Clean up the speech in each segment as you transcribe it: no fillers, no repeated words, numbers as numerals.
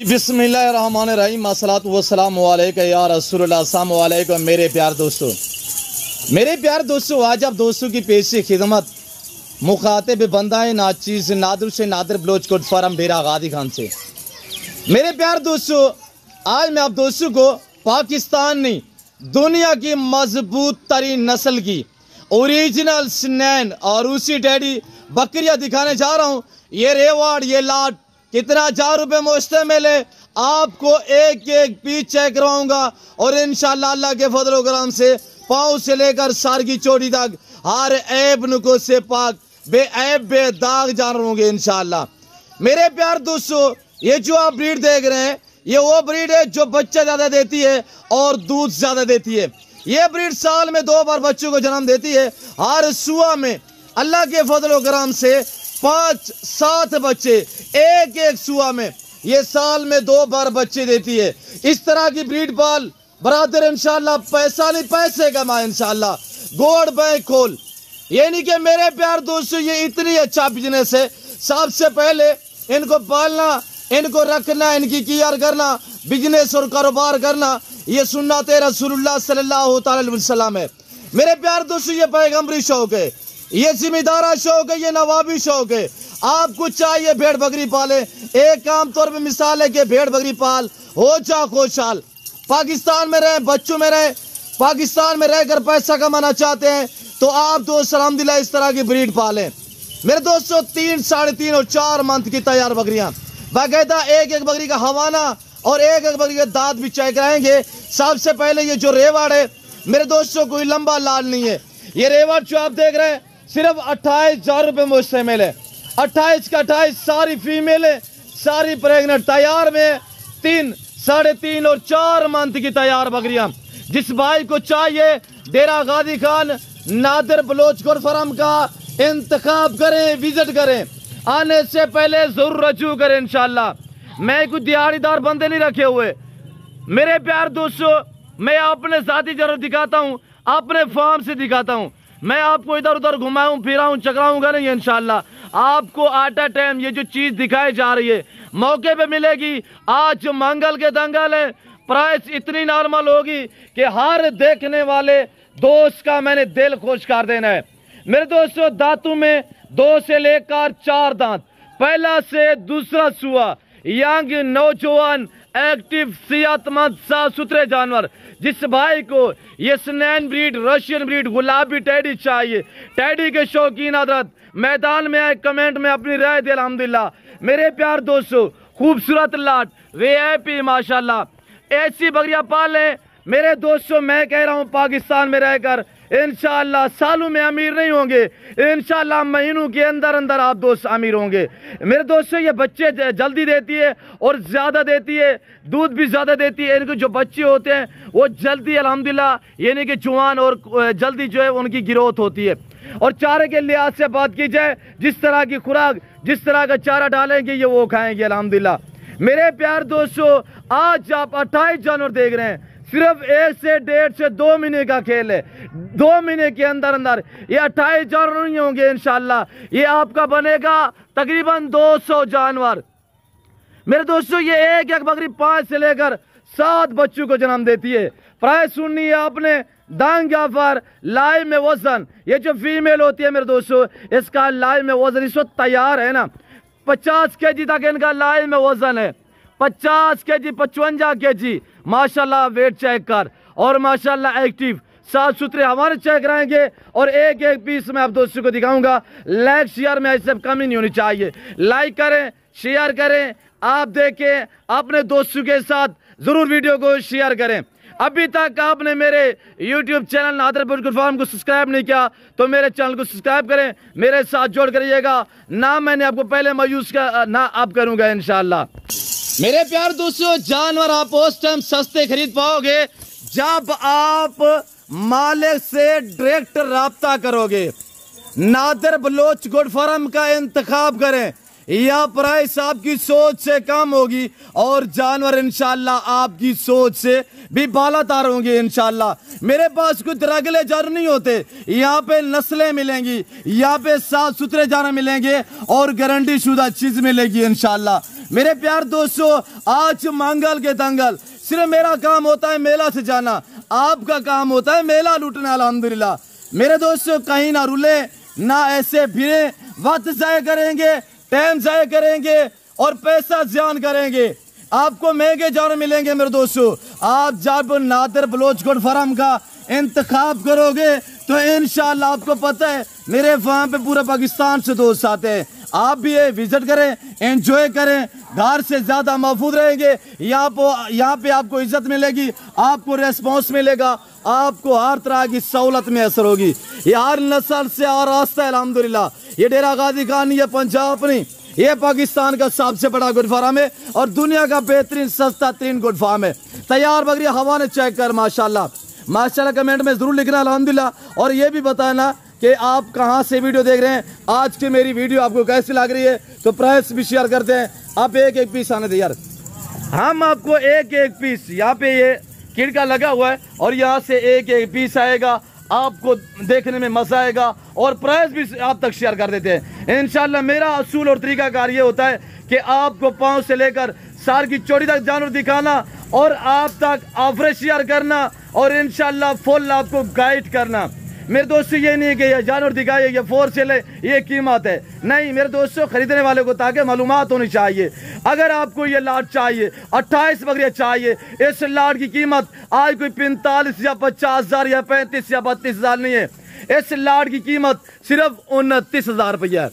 बिस्मिल्लाहिर्रहमानिर्रहीम अस्सलातु वस्सलामु अलैका या रसूलल्लाह। अस्सलामु अलैकुम मेरे प्यार दोस्तों। आज आप दोस्तों की पेशी खिदमत मुखातिब बंदाए नाचीज नादर से नादर बलोचकोट फार्म डेरा गादी खान से। मेरे प्यार दोस्तों, आज मैं आप दोस्तों को पाकिस्तान नहीं दुनिया की मजबूत तरीन नस्ल की ओरिजिनल स्नैन और उसी डैडी बकरियां दिखाने जा रहा हूँ। ये रेवाड़ ये लाट कितना 1000 रुपये मुश्तमिल है। आपको एक एक पीस चेक करवाऊंगा और इंशाल्लाह अल्लाह के फजल करम से पाँव से लेकर सार की चोटी तक हर ऐब नुको से पाक बेऐब बेदाग जानवर होंगे इंशाल्लाह। मेरे प्यार दोस्तों, ये जो आप ब्रीड देख रहे हैं ये वो ब्रीड है जो बच्चा ज़्यादा देती है और दूध ज़्यादा देती है। ये ब्रीड साल में 2 बार बच्चों को जन्म देती है। हर सुआ में अल्लाह के फजल करम से 5-7 बच्चे एक एक सुआ में ये साल में 2 बार बच्चे देती है। इस तरह की ब्रीड पाल बरादर इंशाल्लाह पैसा नहीं पैसे कमा इंशाल्लाह गोड बैंक खोल। ये नहीं कि मेरे प्यार दोस्तों ये इतनी अच्छा बिजनेस है। सबसे पहले इनको पालना, इनको रखना, इनकी केयर करना, बिजनेस और कारोबार करना ये सुन्नत रसूलुल्लाह सल्लल्लाहु अलैहि वसल्लम है। मेरे प्यार दोस्तों ये पैगंबरी शौक है, ये जिम्मेदारा शौक है, ये नवाबी शौक है। आपको चाहिए भेड़ बकरी पाले, एक आम तौर पे मिसाल है कि भेड़ बकरी पाल हो जा खुशहाल। पाकिस्तान में रहे, बच्चों में रहे, पाकिस्तान में रहकर पैसा कमाना चाहते हैं तो आप दोस्त अल्हम्दुलिल्लाह इस तरह की ब्रीड पालें। मेरे दोस्तों 3, 3.5 और 4 मंथ की तैयार बकरियां बाकायदा एक एक बकरी का हवाना और एक एक बकरी के दांत भी चेक कराएंगे। सबसे पहले ये जो रेवाड़ है मेरे दोस्तों कोई लंबा लाल नहीं है। ये रेवाड़ जो आप देख रहे हैं सिर्फ 28,000 रुपये मुश्तमिल है। 28 का 28 सारी फीमेल है, सारी प्रेग्नेंट तैयार में 3, 3.5 और 4 मंथ की तैयार बकरियां। जिस भाई को चाहिए डेरा गादी खान नादर बलोचकोट फार्म का इंतखाब करें, विजिट करें, आने से पहले जरूर रजू करें इंशाल्लाह। मैं कुछ दिहाड़ीदार बंदे नहीं रखे हुए। मेरे प्यार दोस्तों, मैं अपने साथी जरूर दिखाता हूँ, अपने फार्म से दिखाता हूँ। मैं आपको इधर उधर घुमाऊं फिराऊं चकराऊंगा नहीं इंशाल्लाह। आपको आटा टाइम ये जो चीज़ दिखाई जा रही है मौके पे मिलेगी। आज मंगल के दंगल है, प्राइस इतनी नॉर्मल होगी कि हर देखने वाले दोस्त का मैंने दिल खुश कर देना है। मेरे दोस्तों दांतों में 2 से लेकर 4 दांत, पहला से दूसरा सुआ, यंग नौजवान एक्टिव सेहतमंद साफ सुथरे जानवर। जिस भाई को ये स्नैन ब्रीड रशियन ब्रीड गुलाबी टैडी चाहिए, टैडी के शौकीन हजरत मैदान में आए, कमेंट में अपनी राय दे अल्हम्दुलिल्लाह। मेरे प्यार दोस्तों खूबसूरत लाट वीआईपी माशाल्लाह ऐसी बकरियां पालें। मेरे दोस्तों मैं कह रहा हूं पाकिस्तान में रहकर इंशाल्लाह सालों में अमीर नहीं होंगे, इंशाल्लाह महीनों के अंदर अंदर आप दोस्त अमीर होंगे। मेरे दोस्तों ये बच्चे जल्दी देती है और ज़्यादा देती है, दूध भी ज़्यादा देती है। इनके जो बच्चे होते हैं वो जल्दी अल्हम्दुलिल्लाह यानी कि जवान और जल्दी जो है उनकी ग्रोथ होती है। और चारे के लिहाज से बात की जाए, जिस तरह की खुराक जिस तरह का चारा डालेंगे ये वो खाएंगे अल्हम्दुलिल्लाह। मेरे प्यार दोस्तों आज आप 28 जानवर देख रहे हैं, सिर्फ 1 से 1.5 से 2 महीने का खेल है। 2 महीने के अंदर अंदर ये 28 जानवर नहीं होंगे इंशाल्लाह। ये आपका बनेगा तकरीबन 200 जानवर। मेरे दोस्तों ये एक एक बकरी 5 से लेकर 7 बच्चों को जन्म देती है। प्राइस सुननी है आपने दांग जाफर लाइव में वजन, ये जो फीमेल होती है मेरे दोस्तों इसका लाइव में वजन इस वक्त तैयार है ना 50 kg तक इनका लाइव में वजन है। 50 kg 55 kg माशाल्लाह वेट चेक कर और माशाल्लाह एक्टिव साफ सुथरे हमारे चेक कराएंगे और एक एक पीस में आप दोस्तों को दिखाऊंगा। लाइक शेयर में ऐसे कमी नहीं होनी चाहिए। लाइक करें, शेयर करें, आप देखें, अपने दोस्तों के साथ जरूर वीडियो को शेयर करें। अभी तक आपने मेरे YouTube चैनल नादर बलोचकोट फार्म को सब्सक्राइब नहीं किया तो मेरे चैनल को सब्सक्राइब करें, मेरे साथ जोड़ करिएगा ना। मैंने आपको पहले मायूस का ना आप करूंगा इंशाल्लाह। मेरे प्यार दोस्तों जानवर आप उस टाइम सस्ते खरीद पाओगे जब आप मालिक से डायरेक्ट राब्ता करोगे। नादर बलोचकोट फार्म का इंतखाब करें, यह प्राइस आपकी सोच से कम होगी और जानवर इंशाल्लाह आपकी सोच से भी बालातार होंगे इंशाल्लाह। मेरे पास कुछ रगले जानवर नहीं होते, यहाँ पे नस्लें मिलेंगी, यहाँ पे साफ सुथरे जानवर मिलेंगे और गारंटी शुदा चीज मिलेगी इंशाल्लाह। मेरे प्यार दोस्तों, आज मंगल के दंगल, सिर्फ मेरा काम होता है मेला से जाना, आपका काम होता है मेला लूटना। अल्हम्दुलिल्लाह मेरे दोस्तों, कहीं ना रुले, ना ऐसे फिरे, वक्त जाया करेंगे, टाइम जाया करेंगे और पैसा ज़ियान करेंगे। आपको महंगे जानवर मिलेंगे मेरे दोस्तों। आप जब नादिर बलोच गोट फार्म का इंतखाब करोगे तो इंशाअल्लाह, आपको पता है मेरे वहाँ पे पूरे पाकिस्तान से दोस्त आते हैं, आप भी ये विजिट करें, एंजॉय करें, घर से ज़्यादा महफूज रहेंगे। यहाँ पे आपको इज्जत मिलेगी, आपको रेस्पॉन्स मिलेगा, आपको हर तरह की सहूलत में असर होगी। ये हर नस्ल से आ रास्ता है अल्हम्दुलिल्लाह। ये डेरा गाजी खान, ये पंजाब नहीं, ये पाकिस्तान का सबसे बड़ा गुड फार्म है और दुनिया का बेहतरीन सस्ता तरीन गुड फार्म है। तैयार बकरी हवा ने चेक कर, माशाल्लाह माशाल्लाह। कमेंट में ज़रूर लिखना अल्हम्दुलिल्लाह, और ये भी बताना कि आप कहाँ से वीडियो देख रहे हैं, आज की मेरी वीडियो आपको कैसी लग रही है, तो प्राइस भी शेयर करते हैं। आप एक एक पीस आने दे यार, हम आपको एक एक पीस, यहाँ पे ये किड का लगा हुआ है और यहाँ से एक एक पीस आएगा, आपको देखने में मजा आएगा और प्राइस भी आप तक शेयर कर देते हैं इंशाल्लाह। मेरा असूल और तरीकाकार ये होता है कि आपको पाँव से लेकर सार की चोटी तक जानवर दिखाना और आप तक ऑफर शेयर करना और इंशाल्लाह फुल आपको गाइड करना। मेरे दोस्तों, ये नहीं कि ये जानवर दिखाइए, ये फोर सेल है, ये कीमत है, नहीं मेरे दोस्तों, खरीदने वाले को ताकि मालूमात होनी चाहिए। अगर आपको ये लाट चाहिए, 28 बकरियां चाहिए, इस लाट की कीमत आज कोई 45 या 50 हज़ार या 35 या 32 हज़ार नहीं है, इस लाट की कीमत सिर्फ 29 हज़ार रुपया है।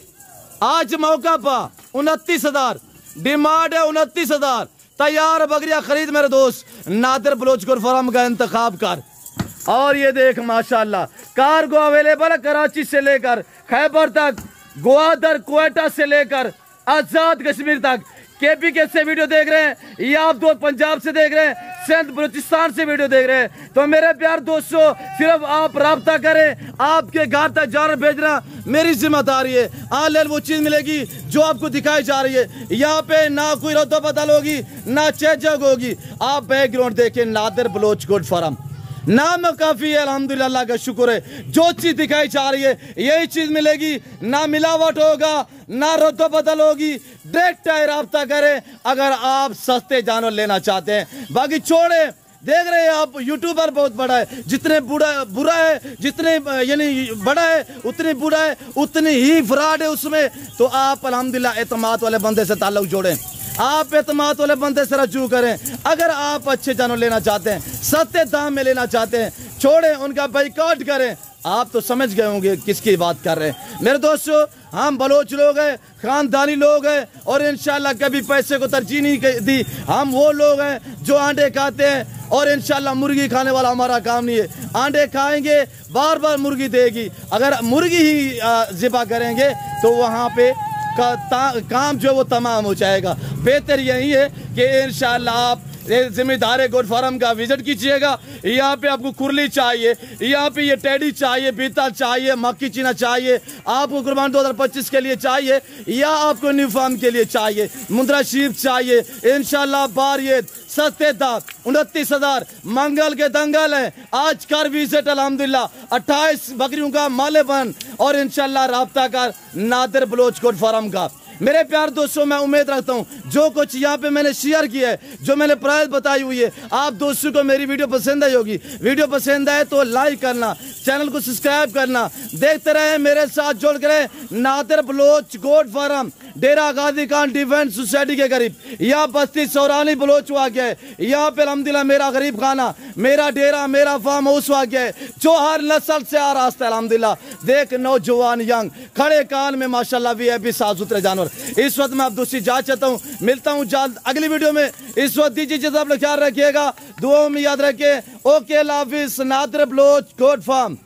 आज मौका पा 29 हज़ार, डिमांड है 29 हज़ार। तैयार बकरियां खरीद मेरे दोस्त, नादिर बलोच गोट फार्म का इंतखाब कर। और ये देख माशाल्लाह, कार्गो अवेलेबल है कराची से लेकर खैबर तक, ग्वादर क्वेटा से लेकर आजाद कश्मीर तक। KPK से वीडियो देख रहे हैं या आप दोस्त पंजाब से देख रहे हैं, सिंध बलूचिस्तान से वीडियो देख रहे हैं, तो मेरे प्यार दोस्तों, सिर्फ आप राब्ता करें, आपके घर तक जानवर भेजना मेरी जिम्मेदारी है। ऑनलाइन वो चीज मिलेगी जो आपको दिखाई जा रही है। यहाँ पे ना कोई रद्दो बदल होगी, ना चेजग होगी। आप बैकग्राउंड देखें, नादिर बलोच गोट फार्म नाम काफी है अल्हम्दुलिल्लाह, अल्लाह का शुक्र है। जो चीज दिखाई जा रही है यही चीज मिलेगी, ना मिलावट होगा, ना रद्दो बदल होगी। डायरेक्ट राब्ता करें अगर आप सस्ते जानवर लेना चाहते हैं। बाकी छोड़े, देख रहे हैं आप, यूट्यूबर बहुत बड़ा है, जितने बुरा है, जितने यानी बड़ा है उतनी बुरा है, उतनी ही फ्रॉड है उसमें। तो आप अल्हम्दुलिल्लाह एतमाद वाले बंदे से ताल्लुक जोड़ें, आप एतमाद वाले बंदे से रजू करें। अगर आप अच्छे जानवर लेना चाहते हैं, सस्ते दाम में लेना चाहते हैं, छोड़ें, उनका बाइकआउट करें। आप तो समझ गए होंगे किसकी बात कर रहे हैं मेरे दोस्तों। हम बलोच लोग हैं, खानदानी लोग हैं और इंशाल्लाह कभी पैसे को तरजीह नहीं दी। हम वो लोग हैं जो अंडे खाते हैं और इंशाल्लाह मुर्गी खाने वाला हमारा काम नहीं है। अंडे खाएंगे, बार बार मुर्गी देगी। अगर मुर्गी ही ज़िबा करेंगे तो वहाँ पे काम जो है वो तमाम हो जाएगा। बेहतर यही है कि इंशाल्लाह आप जिम्मेदार गोट फार्म का विजिट कीजिएगा। यहाँ पे आपको कुरली चाहिए, यहाँ पे ये टेडी चाहिए, बीता चाहिए, मक्की चीना चाहिए, आपको कुर्बान 2025 के लिए चाहिए या आपको न्यू फार्म के लिए चाहिए, मुंद्रा शीप चाहिए, इंशाल्लाह बार ये सस्ते दाम 29 हज़ार। मंगल के दंगल है, आज कर विजिट अल्हम्दुलिल्लाह। 28 बकरियों का मालेबन और इंशाल्लाह राब्ता कर नादिर बलोच गोट फार्म का। मेरे प्यार दोस्तों, मैं उम्मीद रखता हूँ जो कुछ यहाँ पे मैंने शेयर किया है, जो मैंने प्राइस बताई हुई है, आप दोस्तों को मेरी वीडियो पसंद आई होगी। वीडियो पसंद आए तो लाइक करना, चैनल को सब्सक्राइब करना, देखते रहे, मेरे साथ जुड़ कर। नादिर बलोच गोट फार्म डेरा गाजी खान डिफेंस सोसाइटी के करीब, यहाँ बस्ती सौरानी बलोच वाक़ है। यहाँ पे अल्हम्दुलिल्लाह मेरा गरीब खाना, मेरा डेरा, मेरा फार्म हाउस वाक़ है, जो हर नस्ल से आ रास्ता है अल्हम्दुलिल्लाह। देख नौजवान यंग खड़े कान में माशाल्लाह VIP साफ सुथरे जानवर। इस वक्त मैं आप दोस्ती जा चाहता हूँ, मिलता हूँ जल्द अगली वीडियो में। इस वक्त दीजिए इजाज़त, आप लोग ख्याल रखिएगा, दुआओं में याद रखिए। ओके, अल्लाह हाफिज़। Nadir Baloch goat farm.